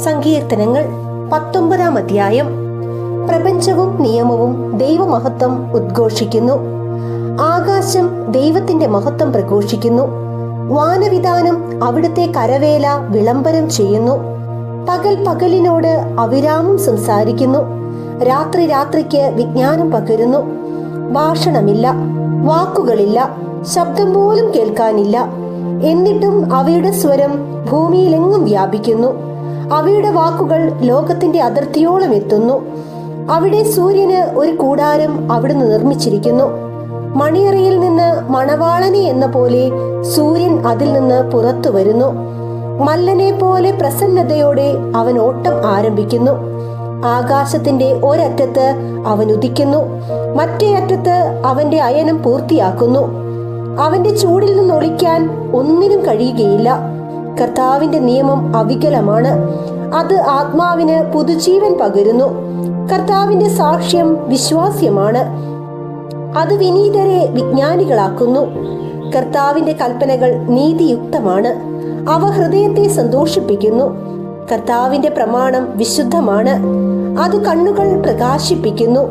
സങ്കീർത്തനങ്ങൾ 19 അധ്യായം. പ്രപഞ്ചവും നിയമവും ദൈവമഹത്വം ഉദ്ഘോഷിക്കുന്നു. ആകാശം ദൈവത്തിന്റെ മഹത്വം പ്രഘോഷിക്കുന്നു. വാനവിധാനം അവിടുത്തെ കരവേല വിളംബരം ചെയ്യുന്നു. പകൽ പകലിനോട് അവിരാമം സംസാരിക്കുന്നു. രാത്രി രാത്രിക്ക് വിജ്ഞാനം പകരുന്നു. ഭാഷണമില്ല, വാക്കുകളില്ല, ശബ്ദം പോലും കേൾക്കാനില്ല. എന്നിട്ടും അവയുടെ സ്വരം ഭൂമിയിലെങ്ങും വ്യാപിക്കുന്നു. അവയുടെ വാക്കുകൾ ലോകത്തിന്റെ അതിർത്തിയോളം എത്തുന്നു. അവിടെ സൂര്യന് ഒരു കൂടാരം അവിടുന്ന് നിർമ്മിച്ചിരിക്കുന്നു. മണിയറയിൽ നിന്ന് മണവാളനെ എന്ന പോലെ സൂര്യൻ അതിൽ നിന്ന് പുറത്തു വരുന്നു. മല്ലനെ പോലെ പ്രസന്നതയോടെ അവൻ ഓട്ടം ആരംഭിക്കുന്നു. ആകാശത്തിന്റെ ഒരറ്റത്ത് അവൻ ഉദിക്കുന്നു, മറ്റേ അറ്റത്ത് അവന്റെ അയനം പൂർത്തിയാക്കുന്നു. അവന്റെ ചൂടിൽ നിന്ന് ഒളിക്കാൻ ഒന്നിനും കഴിയുകയില്ല. കർത്താവിന്റെ നിയമം അവികലമാണ്, അത് ആത്മാവിന് പുതുജീവൻ പകരുന്നു. കർത്താവിന്റെ സാക്ഷ്യം വിശ്വാസ്യമാണ്, അത് വിനീതരെ വിജ്ഞാനികളാക്കുന്നു. കർത്താവിന്റെ കൽപ്പനകൾ നീതിയുക്തമാണ്, അവ ഹൃദയത്തെ സന്തോഷിപ്പിക്കുന്നു. കർത്താവിന്റെ പ്രമാണം വിശുദ്ധമാണ്, അത് കണ്ണുകൾ പ്രകാശിപ്പിക്കുന്നു.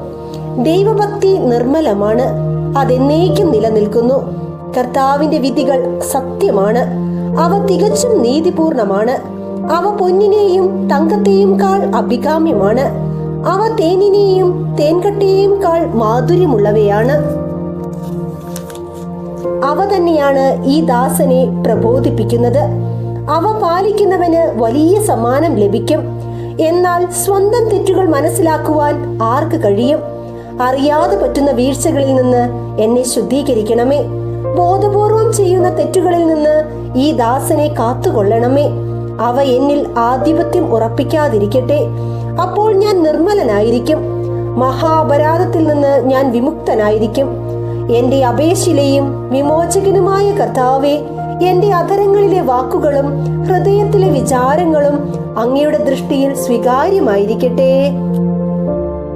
ദൈവഭക്തി നിർമ്മലമാണ്, അതെന്നേക്കും നിലനിൽക്കുന്നു. കർത്താവിന്റെ വിധികൾ സത്യമാണ്, അവ തികച്ചും നീതിപൂർണമാണ്. അവ പൊന്നിനെയും തങ്കത്തെയും കാൾ അഭികാമ്യമാണ്. അവ തേനിനെയും തേൻകട്ടയെയും കാൾ മാധുര്യമുള്ളവയാണ്. അവ തന്നെയാണ് ഈ ദാസനെ പ്രബോധിപ്പിക്കുന്നത്. അവ പാലിക്കുന്നവന് വലിയ സമ്മാനം ലഭിക്കും. എന്നാൽ സ്വന്തം തെറ്റുകൾ മനസ്സിലാക്കുവാൻ ആർക്ക് കഴിയും? അറിയാതെ പറ്റുന്ന വീഴ്ചകളിൽ നിന്ന് എന്നെ ശുദ്ധീകരിക്കണമേ. ബോധപൂർവം ചെയ്യുന്ന തെറ്റുകളിൽ നിന്ന് ഈ ദാസനെ കാത്തുകൊള്ളണമേ. അവ എന്നിൽ ആധിപത്യം ഉറപ്പിക്കാതിരിക്കട്ടെ. അപ്പോൾ ഞാൻ നിർമ്മലനായിരിക്കും, മഹാപരാധത്തിൽ നിന്ന് ഞാൻ വിമുക്തനായിരിക്കും. എന്റെ അപേക്ഷയിലെയും വിമോചകനുമായ കർത്താവേ, എന്റെ അധരങ്ങളിലെ വാക്കുകളും ഹൃദയത്തിലെ വിചാരങ്ങളും അങ്ങയുടെ ദൃഷ്ടിയിൽ സ്വീകാര്യമായിരിക്കട്ടെ.